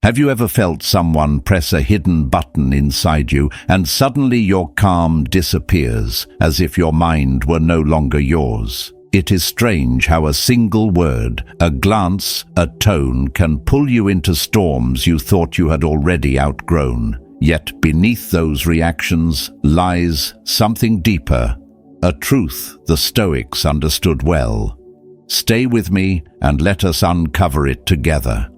Have you ever felt someone press a hidden button inside you and suddenly your calm disappears, as if your mind were no longer yours? It is strange how a single word, a glance, a tone can pull you into storms you thought you had already outgrown. Yet beneath those reactions lies something deeper, a truth the Stoics understood well. Stay with me and let us uncover it together.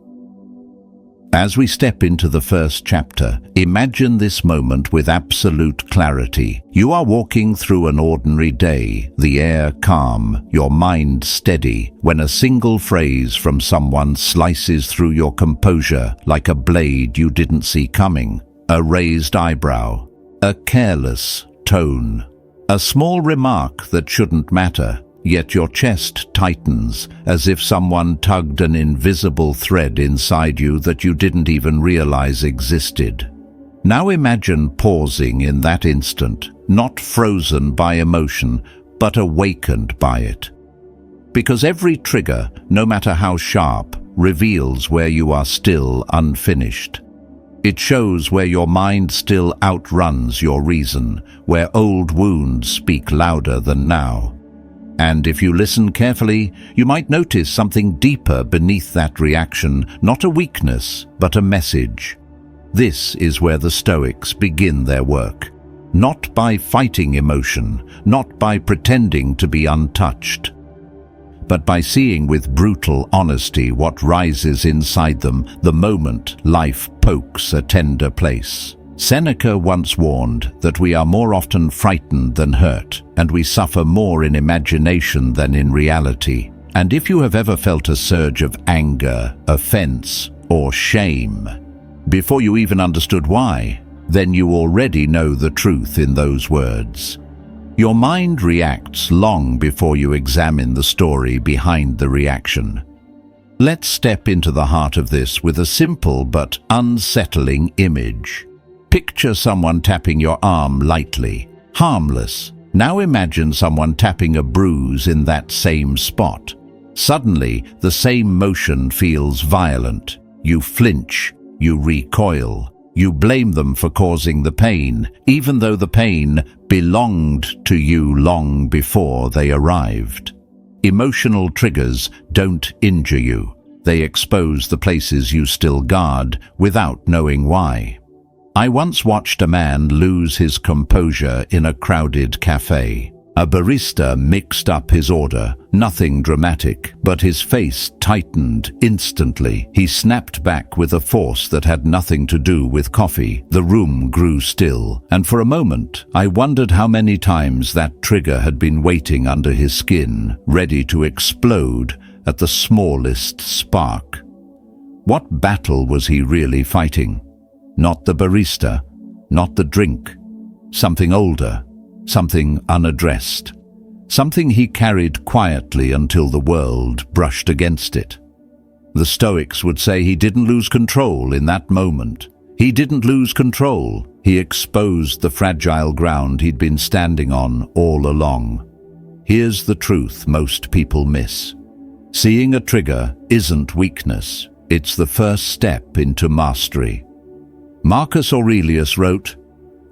As we step into the first chapter, imagine this moment with absolute clarity. You are walking through an ordinary day, the air calm, your mind steady, when a single phrase from someone slices through your composure like a blade you didn't see coming. A raised eyebrow, a careless tone, a small remark that shouldn't matter. Yet your chest tightens, as if someone tugged an invisible thread inside you that you didn't even realize existed. Now imagine pausing in that instant, not frozen by emotion, but awakened by it. Because every trigger, no matter how sharp, reveals where you are still unfinished. It shows where your mind still outruns your reason, where old wounds speak louder than now. And if you listen carefully, you might notice something deeper beneath that reaction, not a weakness, but a message. This is where the Stoics begin their work. Not by fighting emotion, not by pretending to be untouched, but by seeing with brutal honesty what rises inside them the moment life pokes a tender place. Seneca once warned that we are more often frightened than hurt, and we suffer more in imagination than in reality. And if you have ever felt a surge of anger, offense, or shame, before you even understood why, then you already know the truth in those words. Your mind reacts long before you examine the story behind the reaction. Let's step into the heart of this with a simple but unsettling image. Picture someone tapping your arm lightly, harmless. Now imagine someone tapping a bruise in that same spot. Suddenly, the same motion feels violent. You flinch, you recoil, you blame them for causing the pain, even though the pain belonged to you long before they arrived. Emotional triggers don't injure you. They expose the places you still guard without knowing why. I once watched a man lose his composure in a crowded cafe. A barista mixed up his order, nothing dramatic, but his face tightened instantly. He snapped back with a force that had nothing to do with coffee. The room grew still, and for a moment I wondered how many times that trigger had been waiting under his skin, ready to explode at the smallest spark. What battle was he really fighting? Not the barista, not the drink. Something older, something unaddressed. Something he carried quietly until the world brushed against it. The Stoics would say he didn't lose control in that moment. He didn't lose control. He exposed the fragile ground he'd been standing on all along. Here's the truth most people miss. Seeing a trigger isn't weakness. It's the first step into mastery. Marcus Aurelius wrote,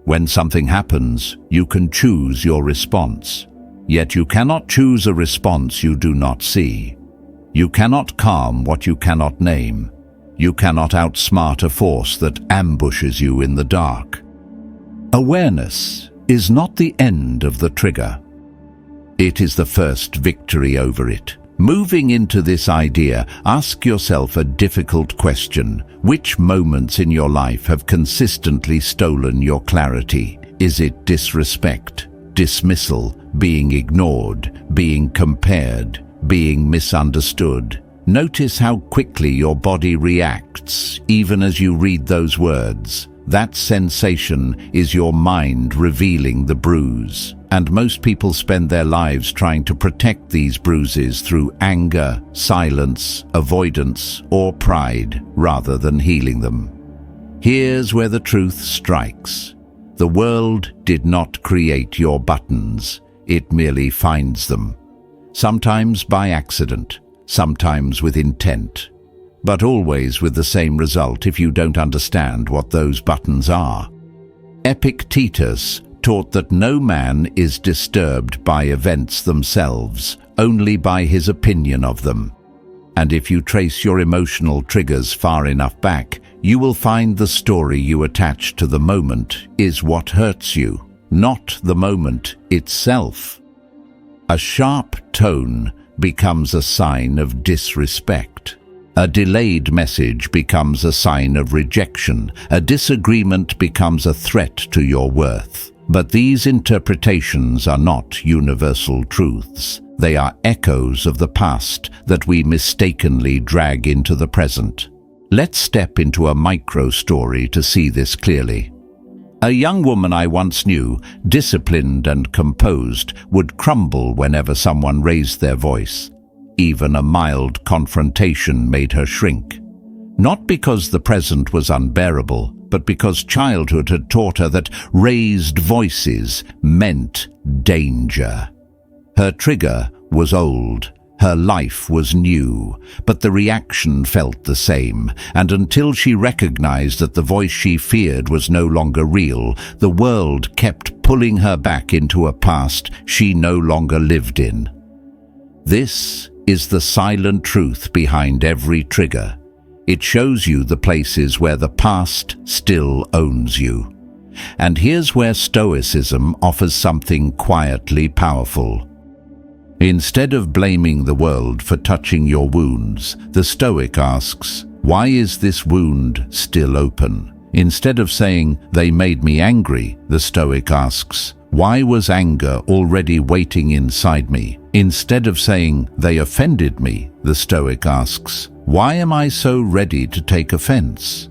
"When something happens, you can choose your response. Yet you cannot choose a response you do not see. You cannot calm what you cannot name. You cannot outsmart a force that ambushes you in the dark." Awareness is not the end of the trigger. It is the first victory over it. Moving into this idea, ask yourself a difficult question. Which moments in your life have consistently stolen your clarity? Is it disrespect, dismissal, being ignored, being compared, being misunderstood? Notice how quickly your body reacts, even as you read those words. That sensation is your mind revealing the bruise. And most people spend their lives trying to protect these bruises through anger, silence, avoidance, or pride, rather than healing them. Here's where the truth strikes. The world did not create your buttons. It merely finds them. Sometimes by accident, sometimes with intent. but always with the same result if you don't understand what those buttons are. Epictetus taught that no man is disturbed by events themselves, only by his opinion of them. And if you trace your emotional triggers far enough back, you will find the story you attach to the moment is what hurts you, not the moment itself. A sharp tone becomes a sign of disrespect. A delayed message becomes a sign of rejection. A disagreement becomes a threat to your worth. But these interpretations are not universal truths. They are echoes of the past that we mistakenly drag into the present. Let's step into a micro-story to see this clearly. A young woman I once knew, disciplined and composed, would crumble whenever someone raised their voice. Even a mild confrontation made her shrink. Not because the present was unbearable, but because childhood had taught her that raised voices meant danger. Her trigger was old, her life was new, but the reaction felt the same, and until she recognized that the voice she feared was no longer real, the world kept pulling her back into a past she no longer lived in. This is the silent truth behind every trigger. It shows you the places where the past still owns you. And here's where Stoicism offers something quietly powerful. Instead of blaming the world for touching your wounds, the Stoic asks, why is this wound still open? Instead of saying, they made me angry, the Stoic asks, why was anger already waiting inside me? Instead of saying, they offended me, the Stoic asks, why am I so ready to take offense?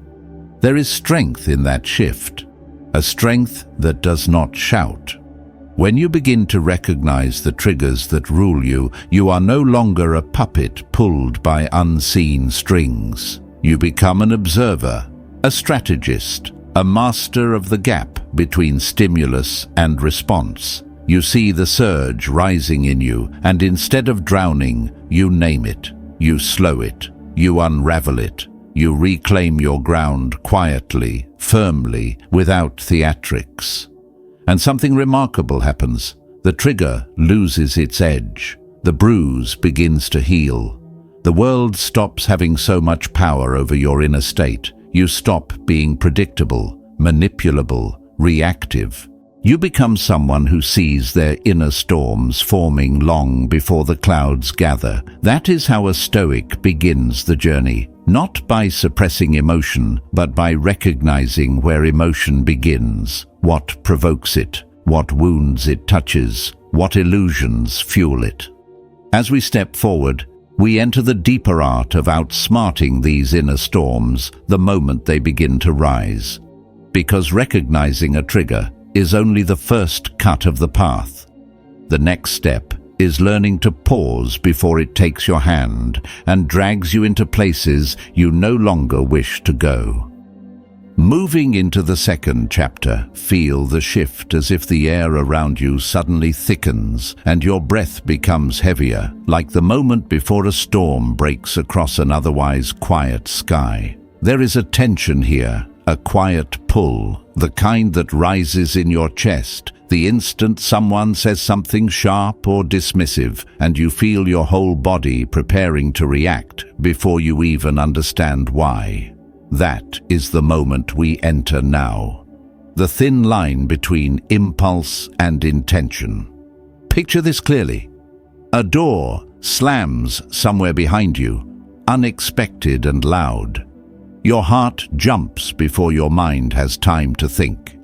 There is strength in that shift, a strength that does not shout. When you begin to recognize the triggers that rule you, you are no longer a puppet pulled by unseen strings. You become an observer, a strategist, a master of the gap between stimulus and response. You see the surge rising in you, and instead of drowning, you name it, you slow it, you unravel it, you reclaim your ground quietly, firmly, without theatrics. And something remarkable happens. The trigger loses its edge. The bruise begins to heal. The world stops having so much power over your inner state. You stop being predictable, manipulable, reactive. You become someone who sees their inner storms forming long before the clouds gather. That is how a Stoic begins the journey, not by suppressing emotion, but by recognizing where emotion begins, what provokes it, what wounds it touches, what illusions fuel it. As we step forward, we enter the deeper art of outsmarting these inner storms the moment they begin to rise. Because recognizing a trigger is only the first cut of the path. The next step is learning to pause before it takes your hand and drags you into places you no longer wish to go. Moving into the second chapter, feel the shift as if the air around you suddenly thickens and your breath becomes heavier, like the moment before a storm breaks across an otherwise quiet sky. There is a tension here, a quiet pull, the kind that rises in your chest, the instant someone says something sharp or dismissive, and you feel your whole body preparing to react before you even understand why. That is the moment we enter now. The thin line between impulse and intention. Picture this clearly. A door slams somewhere behind you, unexpected and loud. Your heart jumps before your mind has time to think.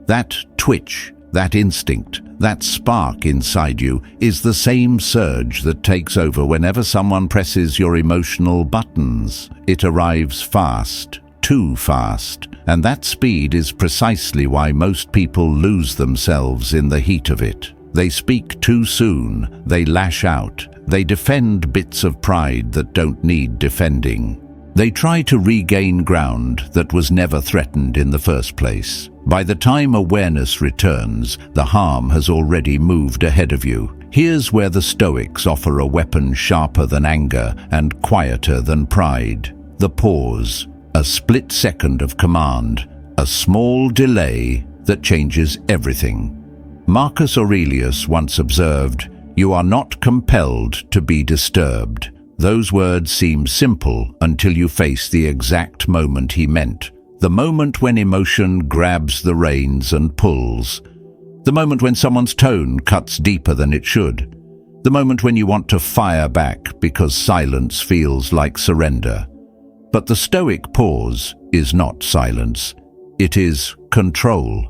That twitch, that instinct, that spark inside you is the same surge that takes over whenever someone presses your emotional buttons. It arrives fast, too fast, and that speed is precisely why most people lose themselves in the heat of it. They speak too soon, they lash out, they defend bits of pride that don't need defending. They try to regain ground that was never threatened in the first place. By the time awareness returns, the harm has already moved ahead of you. Here's where the Stoics offer a weapon sharper than anger and quieter than pride. The pause, a split second of command, a small delay that changes everything. Marcus Aurelius once observed, "You are not compelled to be disturbed." Those words seem simple until you face the exact moment he meant. The moment when emotion grabs the reins and pulls. The moment when someone's tone cuts deeper than it should. The moment when you want to fire back because silence feels like surrender. But the Stoic pause is not silence. It is control.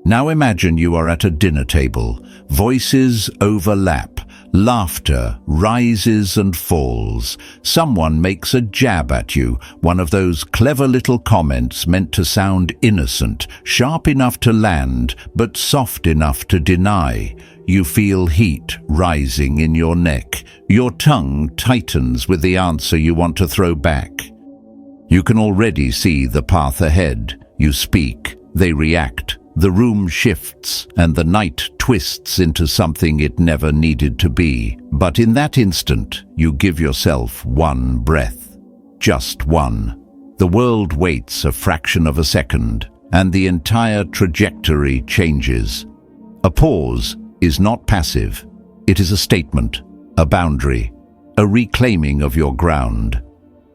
Now imagine you are at a dinner table. Voices overlap. Laughter rises and falls. Someone makes a jab at you, one of those clever little comments meant to sound innocent, sharp enough to land, but soft enough to deny. You feel heat rising in your neck. Your tongue tightens with the answer you want to throw back. You can already see the path ahead. You speak, they react. The room shifts and the night twists into something it never needed to be. But in that instant, you give yourself one breath. Just one. The world waits a fraction of a second, and the entire trajectory changes. A pause is not passive. It is a statement, a boundary, a reclaiming of your ground.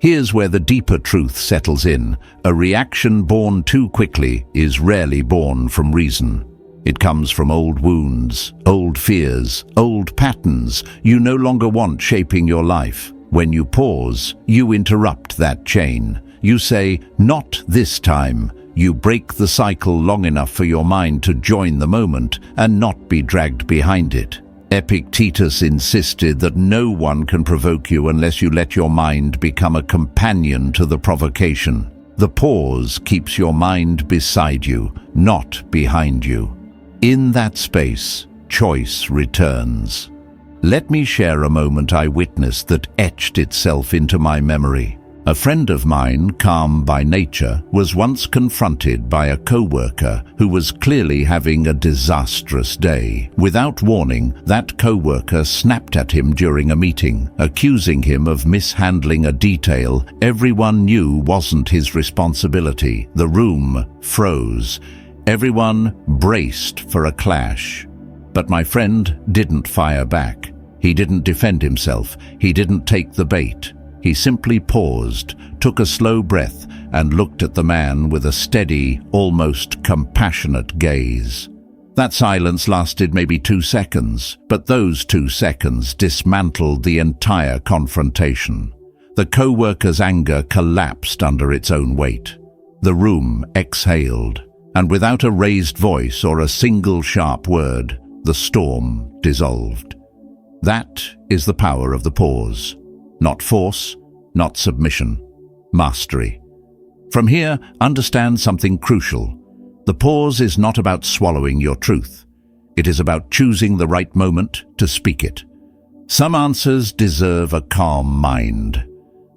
Here's where the deeper truth settles in. A reaction born too quickly is rarely born from reason. It comes from old wounds, old fears, old patterns you no longer want shaping your life. When you pause, you interrupt that chain. You say, "Not this time." You break the cycle long enough for your mind to join the moment and not be dragged behind it. Epictetus insisted that no one can provoke you unless you let your mind become a companion to the provocation. The pause keeps your mind beside you, not behind you. In that space, choice returns. Let me share a moment I witnessed that etched itself into my memory. A friend of mine, calm by nature, was once confronted by a co-worker who was clearly having a disastrous day. Without warning, that co-worker snapped at him during a meeting, accusing him of mishandling a detail everyone knew wasn't his responsibility. The room froze. Everyone braced for a clash. But my friend didn't fire back. He didn't defend himself. He didn't take the bait. He simply paused, took a slow breath, and looked at the man with a steady, almost compassionate gaze. That silence lasted maybe 2 seconds, but those 2 seconds dismantled the entire confrontation. The co-worker's anger collapsed under its own weight. The room exhaled, and without a raised voice or a single sharp word, the storm dissolved. That is the power of the pause. Not force, not submission, mastery. From here, understand something crucial. The pause is not about swallowing your truth. It is about choosing the right moment to speak it. Some answers deserve a calm mind.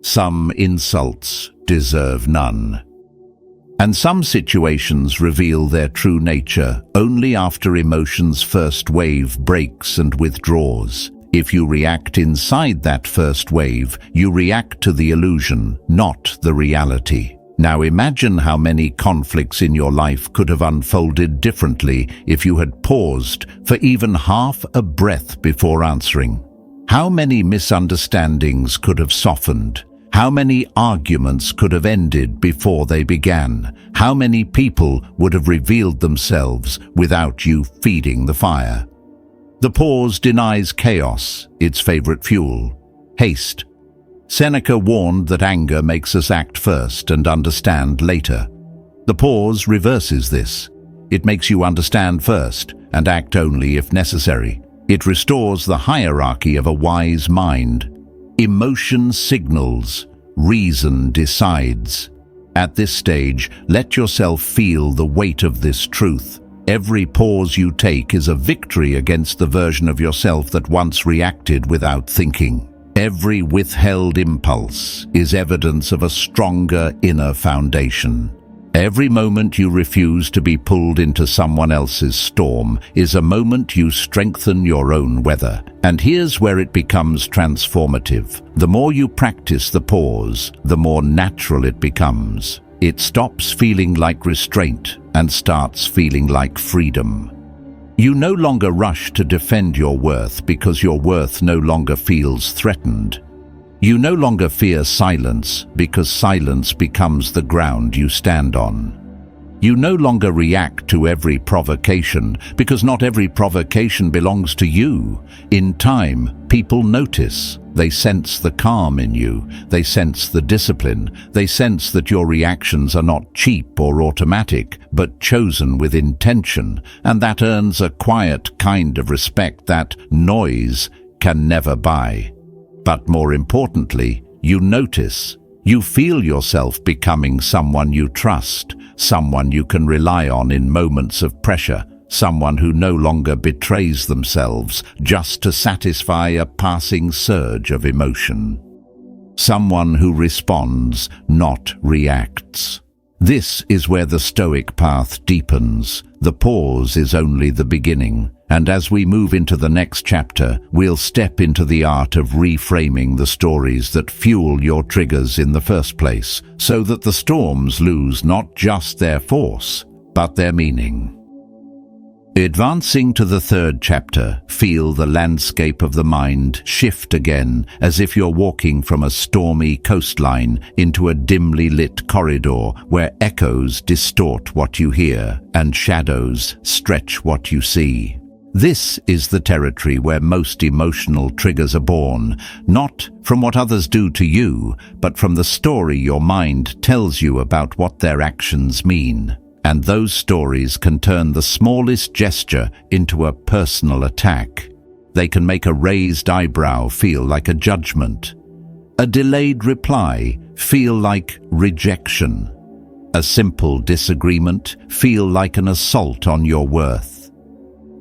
Some insults deserve none. And some situations reveal their true nature only after emotion's first wave breaks and withdraws. If you react inside that first wave, you react to the illusion, not the reality. Now imagine how many conflicts in your life could have unfolded differently if you had paused for even half a breath before answering. How many misunderstandings could have softened? How many arguments could have ended before they began? How many people would have revealed themselves without you feeding the fire? The pause denies chaos, its favorite fuel, haste. Seneca warned that anger makes us act first and understand later. The pause reverses this. It makes you understand first and act only if necessary. It restores the hierarchy of a wise mind. Emotion signals, reason decides. At this stage, let yourself feel the weight of this truth. Every pause you take is a victory against the version of yourself that once reacted without thinking. Every withheld impulse is evidence of a stronger inner foundation. Every moment you refuse to be pulled into someone else's storm is a moment you strengthen your own weather. And here's where it becomes transformative. The more you practice the pause, the more natural it becomes. It stops feeling like restraint and starts feeling like freedom. You no longer rush to defend your worth because your worth no longer feels threatened. You no longer fear silence because silence becomes the ground you stand on. You no longer react to every provocation because not every provocation belongs to you. In time, people notice. They sense the calm in you. They sense the discipline. They sense that your reactions are not cheap or automatic, but chosen with intention, and that earns a quiet kind of respect that noise can never buy. But more importantly, you notice. You feel yourself becoming someone you trust, someone you can rely on in moments of pressure, someone who no longer betrays themselves just to satisfy a passing surge of emotion. Someone who responds, not reacts. This is where the Stoic path deepens. The pause is only the beginning. And as we move into the next chapter, we'll step into the art of reframing the stories that fuel your triggers in the first place, so that the storms lose not just their force, but their meaning. Advancing to the third chapter, feel the landscape of the mind shift again, as if you're walking from a stormy coastline into a dimly lit corridor where echoes distort what you hear and shadows stretch what you see. This is the territory where most emotional triggers are born, not from what others do to you, but from the story your mind tells you about what their actions mean. And those stories can turn the smallest gesture into a personal attack. They can make a raised eyebrow feel like a judgment, a delayed reply feel like rejection, a simple disagreement feel like an assault on your worth.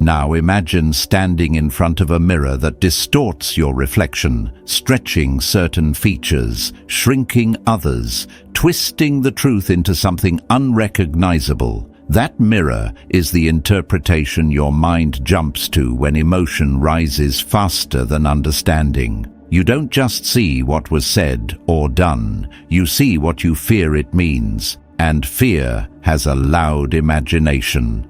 Now imagine standing in front of a mirror that distorts your reflection, stretching certain features, shrinking others, twisting the truth into something unrecognizable. That mirror is the interpretation your mind jumps to when emotion rises faster than understanding. You don't just see what was said or done, you see what you fear it means, and fear has a loud imagination.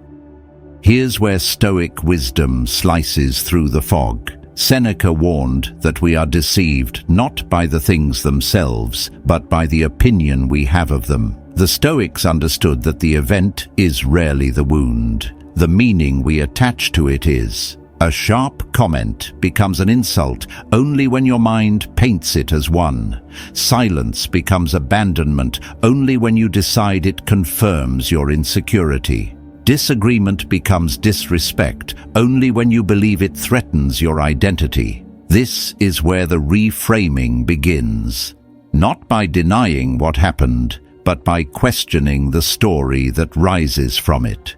Here's where Stoic wisdom slices through the fog. Seneca warned that we are deceived not by the things themselves, but by the opinion we have of them. The Stoics understood that the event is rarely the wound. The meaning we attach to it is. A sharp comment becomes an insult only when your mind paints it as one. Silence becomes abandonment only when you decide it confirms your insecurity. Disagreement becomes disrespect only when you believe it threatens your identity. This is where the reframing begins. Not by denying what happened, but by questioning the story that rises from it.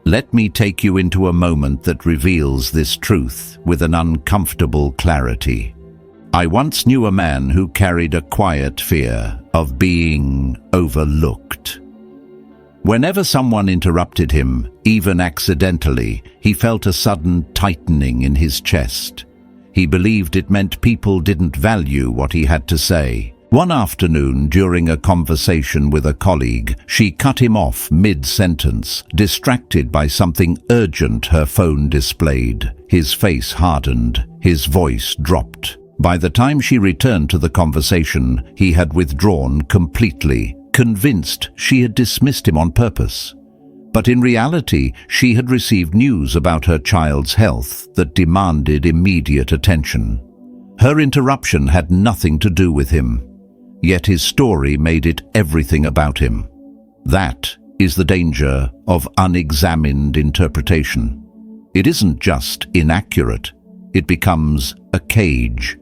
Let me take you into a moment that reveals this truth with an uncomfortable clarity. I once knew a man who carried a quiet fear of being overlooked. Whenever someone interrupted him, even accidentally, he felt a sudden tightening in his chest. He believed it meant people didn't value what he had to say. One afternoon, during a conversation with a colleague, she cut him off mid-sentence, distracted by something urgent her phone displayed. His face hardened, his voice dropped. By the time she returned to the conversation, he had withdrawn completely, convinced she had dismissed him on purpose. But in reality, she had received news about her child's health that demanded immediate attention. Her interruption had nothing to do with him, yet his story made it everything about him. That is the danger of unexamined interpretation. It isn't just inaccurate, it becomes a cage.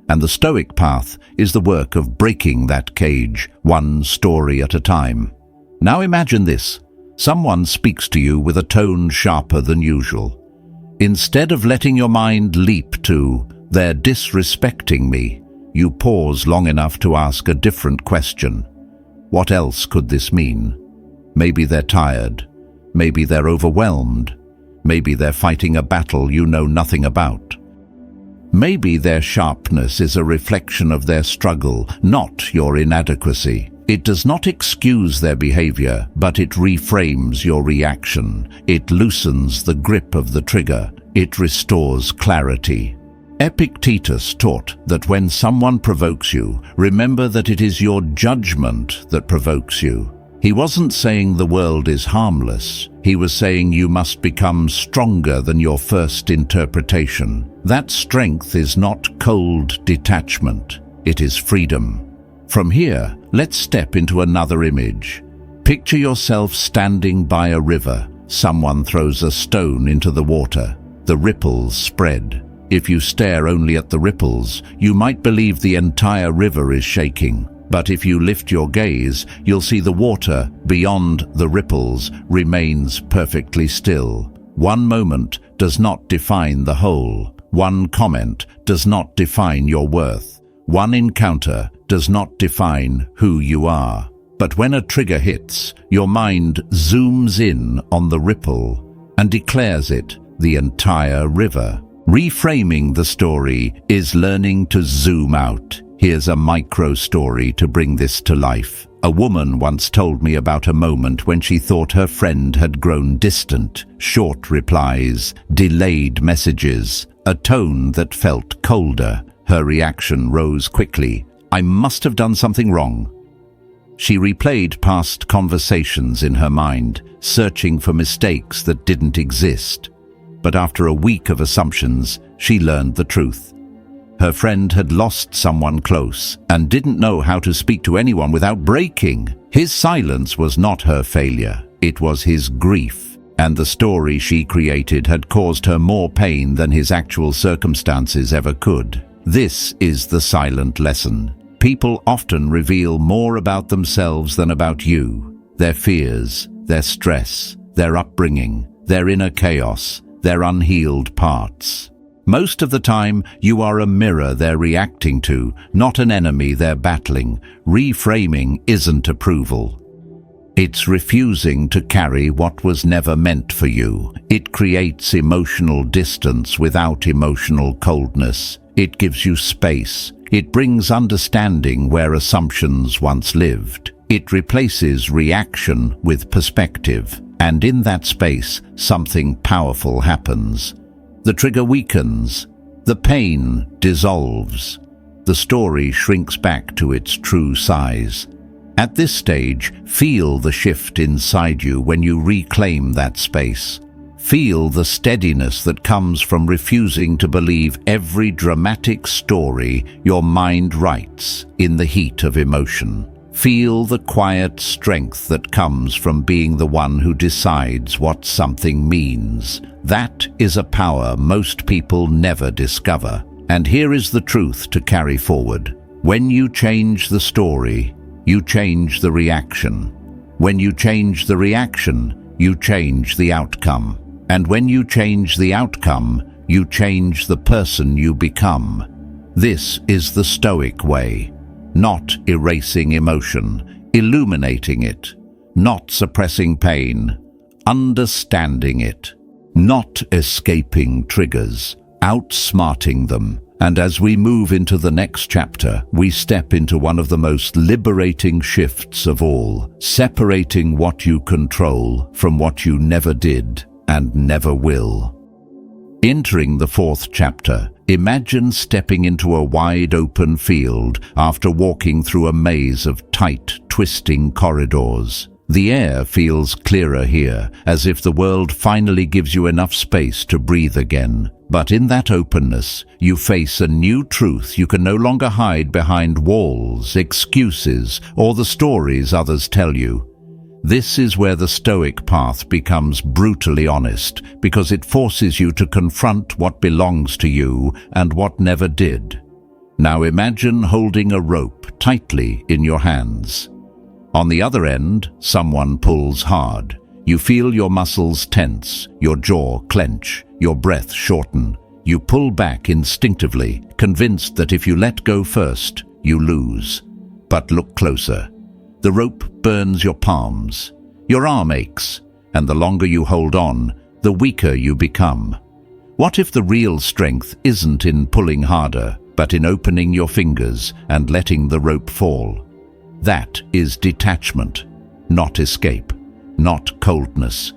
And the Stoic path is the work of breaking that cage, one story at a time. Now imagine this. Someone speaks to you with a tone sharper than usual. Instead of letting your mind leap to, "They're disrespecting me," you pause long enough to ask a different question. What else could this mean? Maybe they're tired. Maybe they're overwhelmed. Maybe they're fighting a battle you know nothing about. Maybe their sharpness is a reflection of their struggle, not your inadequacy. It does not excuse their behavior, but it reframes your reaction. It loosens the grip of the trigger. It restores clarity. Epictetus taught that when someone provokes you, remember that it is your judgment that provokes you. He wasn't saying the world is harmless. He was saying you must become stronger than your first interpretation. That strength is not cold detachment. It is freedom. From here, let's step into another image. Picture yourself standing by a river. Someone throws a stone into the water. The ripples spread. If you stare only at the ripples, you might believe the entire river is shaking. But if you lift your gaze, you'll see the water, beyond the ripples, remains perfectly still. One moment does not define the whole. One comment does not define your worth. One encounter does not define who you are. But when a trigger hits, your mind zooms in on the ripple and declares it the entire river. Reframing the story is learning to zoom out. Here's a micro story to bring this to life. A woman once told me about a moment when she thought her friend had grown distant. Short replies, delayed messages, a tone that felt colder. Her reaction rose quickly. I must have done something wrong. She replayed past conversations in her mind, searching for mistakes that didn't exist. But after a week of assumptions, she learned the truth. Her friend had lost someone close and didn't know how to speak to anyone without breaking. His silence was not her failure. It was his grief. And the story she created had caused her more pain than his actual circumstances ever could. This is the silent lesson. People often reveal more about themselves than about you. Their fears, their stress, their upbringing, their inner chaos, their unhealed parts. Most of the time, you are a mirror they're reacting to, not an enemy they're battling. Reframing isn't approval. It's refusing to carry what was never meant for you. It creates emotional distance without emotional coldness. It gives you space. It brings understanding where assumptions once lived. It replaces reaction with perspective. And in that space, something powerful happens. The trigger weakens. The pain dissolves. The story shrinks back to its true size. At this stage, feel the shift inside you when you reclaim that space. Feel the steadiness that comes from refusing to believe every dramatic story your mind writes in the heat of emotion. Feel the quiet strength that comes from being the one who decides what something means. That is a power most people never discover. And here is the truth to carry forward. When you change the story, you change the reaction. When you change the reaction, you change the outcome. And when you change the outcome, you change the person you become. This is the Stoic way. Not erasing emotion, illuminating it. Not suppressing pain, understanding it. Not escaping triggers, outsmarting them. And as we move into the next chapter, we step into one of the most liberating shifts of all, separating what you control from what you never did and never will. Entering the fourth chapter, imagine stepping into a wide-open field after walking through a maze of tight, twisting corridors. The air feels clearer here, as if the world finally gives you enough space to breathe again. But in that openness, you face a new truth you can no longer hide behind walls, excuses, or the stories others tell you. This is where the Stoic path becomes brutally honest, because it forces you to confront what belongs to you and what never did. Now imagine holding a rope tightly in your hands. On the other end, someone pulls hard. You feel your muscles tense, your jaw clench, your breath shorten. You pull back instinctively, convinced that if you let go first, you lose. But look closer. The rope burns your palms. Your arm aches, and the longer you hold on, the weaker you become. What if the real strength isn't in pulling harder, but in opening your fingers and letting the rope fall? That is detachment, not escape, not coldness,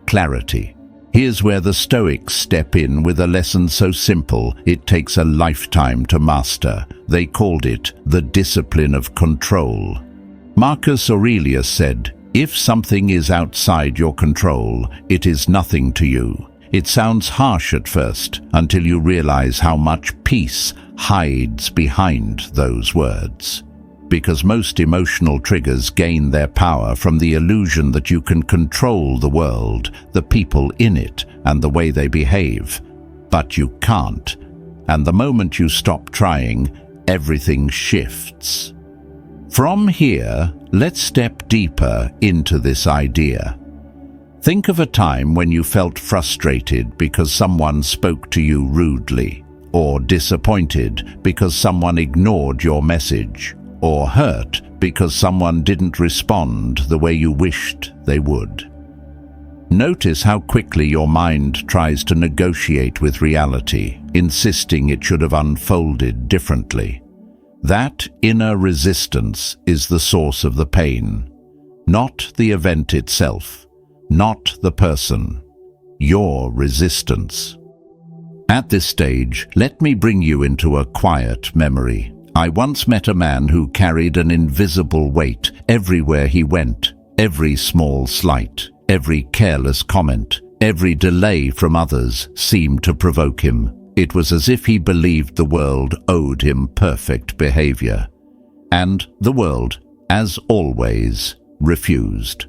clarity. Here's where the Stoics step in with a lesson so simple it takes a lifetime to master. They called it the discipline of control. Marcus Aurelius said, "If something is outside your control, it is nothing to you." It sounds harsh at first, until you realize how much peace hides behind those words. Because most emotional triggers gain their power from the illusion that you can control the world, the people in it, and the way they behave. But you can't. And the moment you stop trying, everything shifts. From here, let's step deeper into this idea. Think of a time when you felt frustrated because someone spoke to you rudely, or disappointed because someone ignored your message, or hurt because someone didn't respond the way you wished they would. Notice how quickly your mind tries to negotiate with reality, insisting it should have unfolded differently. That inner resistance is the source of the pain, not the event itself. Not the person, your resistance. At this stage, let me bring you into a quiet memory. I once met a man who carried an invisible weight everywhere he went. Every small slight, every careless comment, every delay from others seemed to provoke him. It was as if he believed the world owed him perfect behavior. And the world, as always, refused.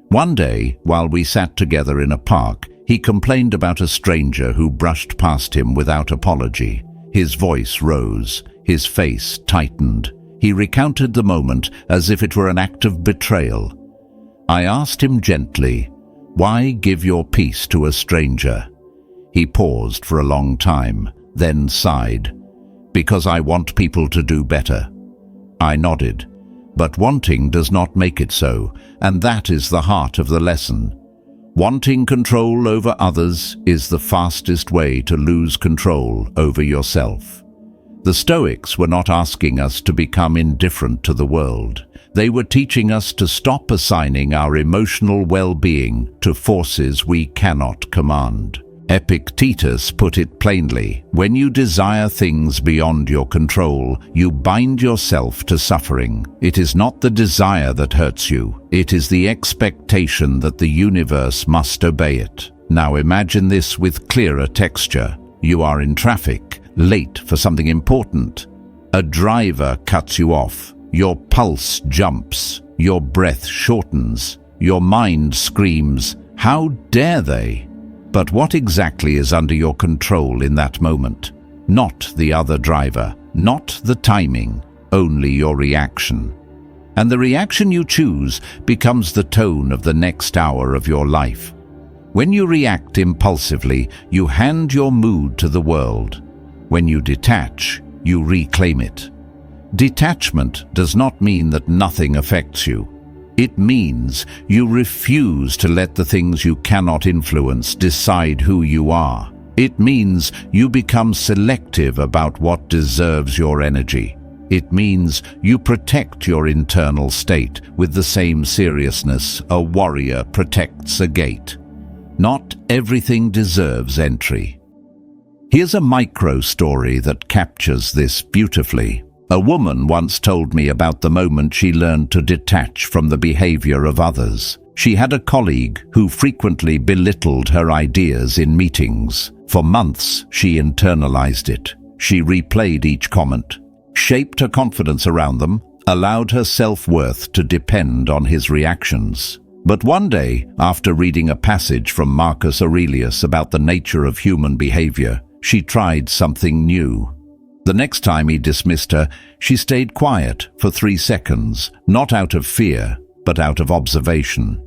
One day, while we sat together in a park, he complained about a stranger who brushed past him without apology. His voice rose, his face tightened. He recounted the moment as if it were an act of betrayal. I asked him gently, "Why give your peace to a stranger?" He paused for a long time, then sighed. "Because I want people to do better." I nodded. But wanting does not make it so, and that is the heart of the lesson. Wanting control over others is the fastest way to lose control over yourself. The Stoics were not asking us to become indifferent to the world. They were teaching us to stop assigning our emotional well-being to forces we cannot command. Epictetus put it plainly, when you desire things beyond your control, you bind yourself to suffering. It is not the desire that hurts you, it is the expectation that the universe must obey it. Now imagine this with clearer texture. You are in traffic, late for something important. A driver cuts you off. Your pulse jumps, your breath shortens, your mind screams, "How dare they?" But what exactly is under your control in that moment? Not the other driver, not the timing, only your reaction. And the reaction you choose becomes the tone of the next hour of your life. When you react impulsively, you hand your mood to the world. When you detach, you reclaim it. Detachment does not mean that nothing affects you. It means you refuse to let the things you cannot influence decide who you are. It means you become selective about what deserves your energy. It means you protect your internal state with the same seriousness a warrior protects a gate. Not everything deserves entry. Here's a micro story that captures this beautifully. A woman once told me about the moment she learned to detach from the behavior of others. She had a colleague who frequently belittled her ideas in meetings. For months, she internalized it. She replayed each comment, shaped her confidence around them, allowed her self-worth to depend on his reactions. But one day, after reading a passage from Marcus Aurelius about the nature of human behavior, she tried something new. The next time he dismissed her, she stayed quiet for 3 seconds, not out of fear, but out of observation.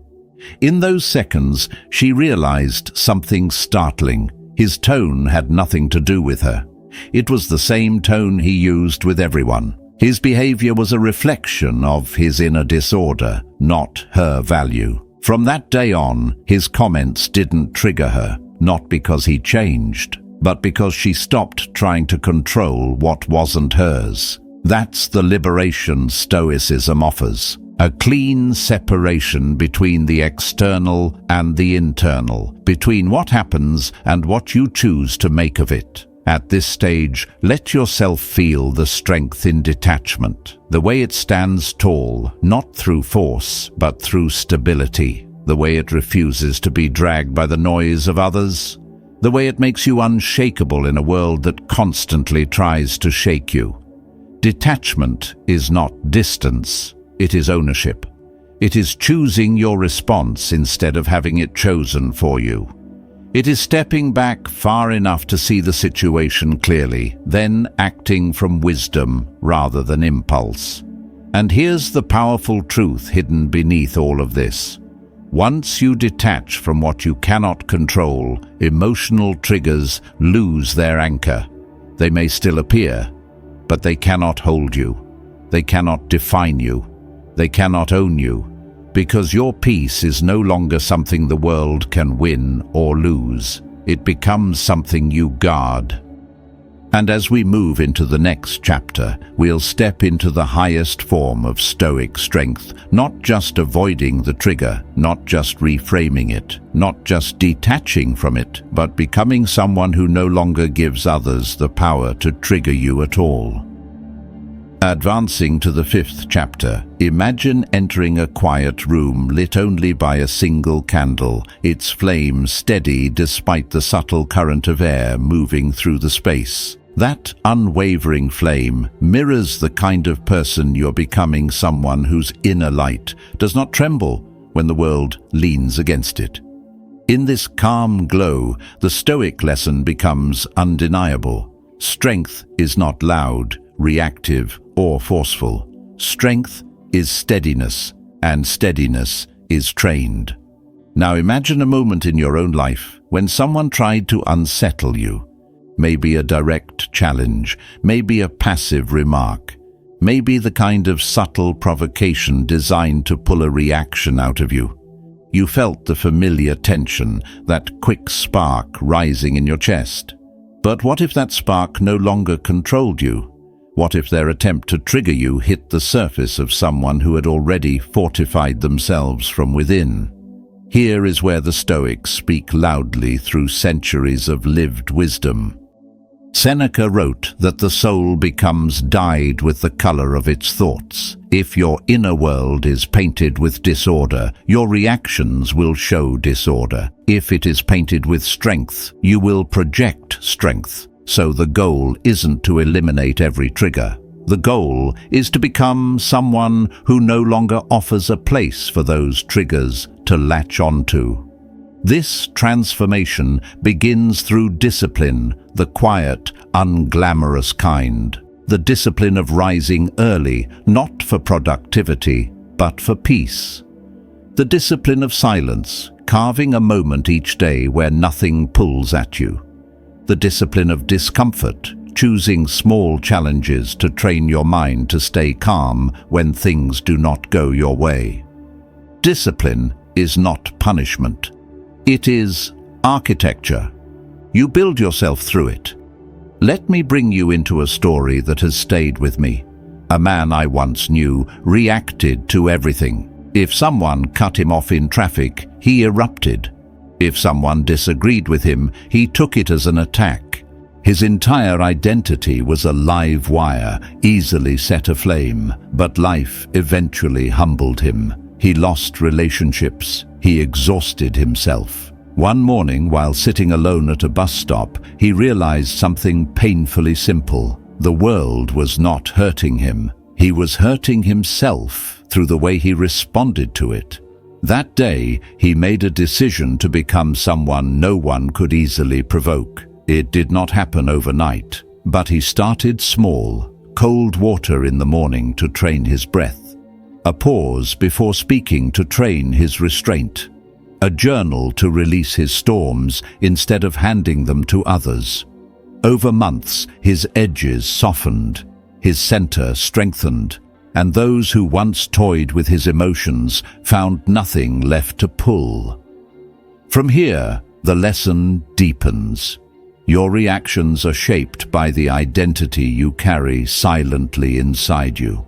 In those seconds, she realized something startling. His tone had nothing to do with her. It was the same tone he used with everyone. His behavior was a reflection of his inner disorder, not her value. From that day on, his comments didn't trigger her, not because he changed, but because she stopped trying to control what wasn't hers. That's the liberation Stoicism offers. A clean separation between the external and the internal, between what happens and what you choose to make of it. At this stage, let yourself feel the strength in detachment, the way it stands tall, not through force, but through stability, the way it refuses to be dragged by the noise of others, the way it makes you unshakable in a world that constantly tries to shake you. Detachment is not distance, it is ownership. It is choosing your response instead of having it chosen for you. It is stepping back far enough to see the situation clearly, then acting from wisdom rather than impulse. And here's the powerful truth hidden beneath all of this. Once you detach from what you cannot control, emotional triggers lose their anchor. They may still appear, but they cannot hold you. They cannot define you. They cannot own you. Because your peace is no longer something the world can win or lose. It becomes something you guard. And as we move into the next chapter, we'll step into the highest form of Stoic strength, not just avoiding the trigger, not just reframing it, not just detaching from it, but becoming someone who no longer gives others the power to trigger you at all. Advancing to the 5th chapter, imagine entering a quiet room lit only by a single candle, its flame steady despite the subtle current of air moving through the space. That unwavering flame mirrors the kind of person you're becoming, someone whose inner light does not tremble when the world leans against it. In this calm glow, the Stoic lesson becomes undeniable. Strength is not loud, reactive, or forceful. Strength is steadiness, and steadiness is trained. Now imagine a moment in your own life when someone tried to unsettle you. Maybe a direct challenge, maybe a passive remark, maybe the kind of subtle provocation designed to pull a reaction out of you. You felt the familiar tension, that quick spark rising in your chest. But what if that spark no longer controlled you? What if their attempt to trigger you hit the surface of someone who had already fortified themselves from within? Here is where the Stoics speak loudly through centuries of lived wisdom. Seneca wrote that the soul becomes dyed with the color of its thoughts. If your inner world is painted with disorder, your reactions will show disorder. If it is painted with strength, you will project strength. So the goal isn't to eliminate every trigger. The goal is to become someone who no longer offers a place for those triggers to latch onto. This transformation begins through discipline, the quiet, unglamorous kind. The discipline of rising early, not for productivity, but for peace. The discipline of silence, carving a moment each day where nothing pulls at you. The discipline of discomfort, choosing small challenges to train your mind to stay calm when things do not go your way. Discipline is not punishment. It is architecture. You build yourself through it. Let me bring you into a story that has stayed with me. A man I once knew reacted to everything. If someone cut him off in traffic, he erupted. If someone disagreed with him, he took it as an attack. His entire identity was a live wire, easily set aflame, but life eventually humbled him. He lost relationships. He exhausted himself. One morning, while sitting alone at a bus stop, he realized something painfully simple. The world was not hurting him. He was hurting himself through the way he responded to it. That day, he made a decision to become someone no one could easily provoke. It did not happen overnight, but he started small, cold water in the morning to train his breath, a pause before speaking to train his restraint, a journal to release his storms instead of handing them to others. Over months, his edges softened. his center strengthened, and those who once toyed with his emotions found nothing left to pull. From here, the lesson deepens. Your reactions are shaped by the identity you carry silently inside you.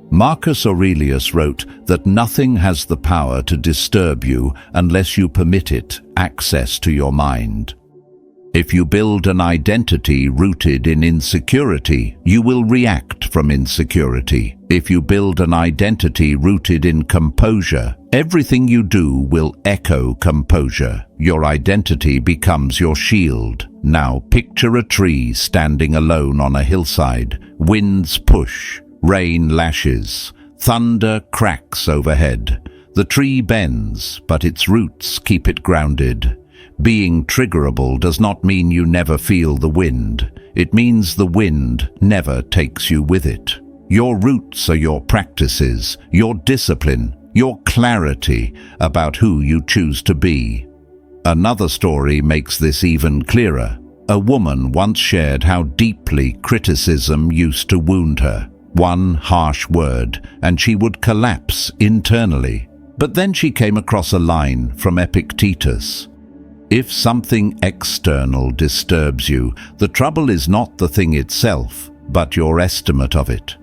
Marcus Aurelius wrote that nothing has the power to disturb you unless you permit it access to your mind. If you build an identity rooted in insecurity, you will react from insecurity. If you build an identity rooted in composure, everything you do will echo composure. Your identity becomes your shield. Now picture a tree standing alone on a hillside. Winds push, rain lashes, thunder cracks overhead. The tree bends, but its roots keep it grounded. Being triggerable does not mean you never feel the wind. It means the wind never takes you with it. Your roots are your practices, your discipline, your clarity about who you choose to be. Another story makes this even clearer. A woman once shared how deeply criticism used to wound her. One harsh word, and she would collapse internally. But then she came across a line from Epictetus. If something external disturbs you, the trouble is not the thing itself, but your estimate of it.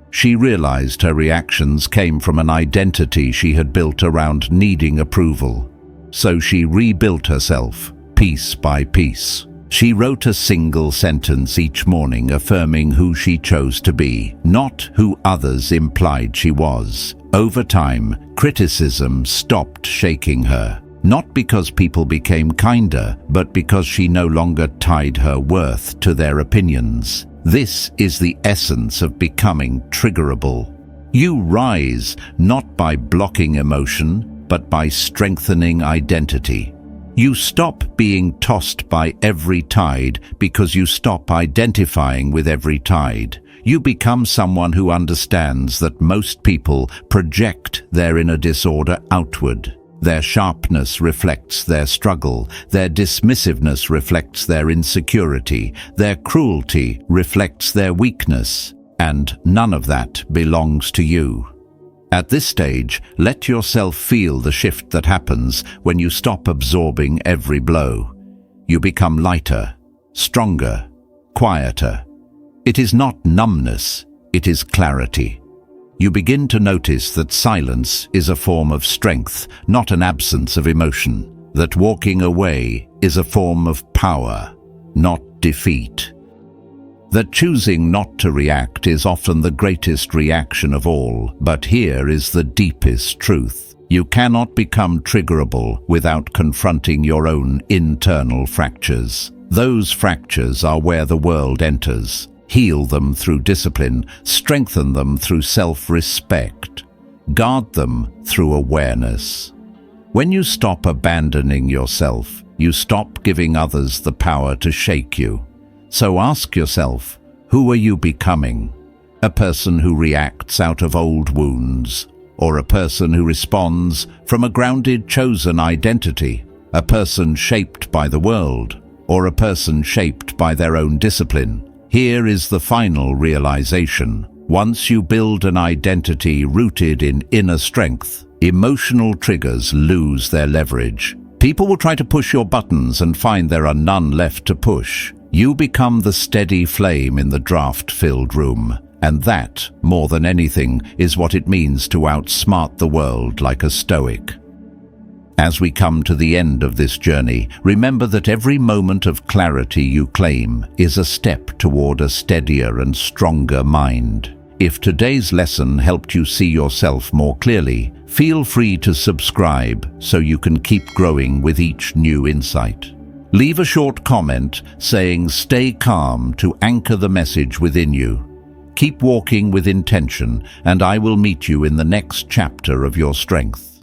She realized her reactions came from an identity she had built around needing approval. So she rebuilt herself, piece by piece. She wrote a single sentence each morning affirming who she chose to be, not who others implied she was. Over time, criticism stopped shaking her. Not because people became kinder, but because she no longer tied her worth to their opinions. This is the essence of becoming triggerable. You rise not by blocking emotion, but by strengthening identity. You stop being tossed by every tide because you stop identifying with every tide. You become someone who understands that most people project their inner disorder outward. Their sharpness reflects their struggle, their dismissiveness reflects their insecurity, their cruelty reflects their weakness, and none of that belongs to you. At this stage, let yourself feel the shift that happens when you stop absorbing every blow. You become lighter, stronger, quieter. It is not numbness, it is clarity. You begin to notice that silence is a form of strength, not an absence of emotion. That walking away is a form of power, not defeat. That choosing not to react is often the greatest reaction of all, but here is the deepest truth. You cannot become triggerable without confronting your own internal fractures. Those fractures are where the world enters. Heal them through discipline, strengthen them through self-respect, guard them through awareness. When you stop abandoning yourself, you stop giving others the power to shake you. So ask yourself, who are you becoming? A person who reacts out of old wounds, or a person who responds from a grounded, chosen identity? A person shaped by the world, or a person shaped by their own discipline? Here is the final realization. Once you build an identity rooted in inner strength, emotional triggers lose their leverage. People will try to push your buttons and find there are none left to push. You become the steady flame in the draft-filled room. And that, more than anything, is what it means to outsmart the world like a Stoic. As we come to the end of this journey, remember that every moment of clarity you claim is a step toward a steadier and stronger mind. If today's lesson helped you see yourself more clearly, feel free to subscribe so you can keep growing with each new insight. Leave a short comment saying "Stay calm" to anchor the message within you. Keep walking with intention, and I will meet you in the next chapter of your strength.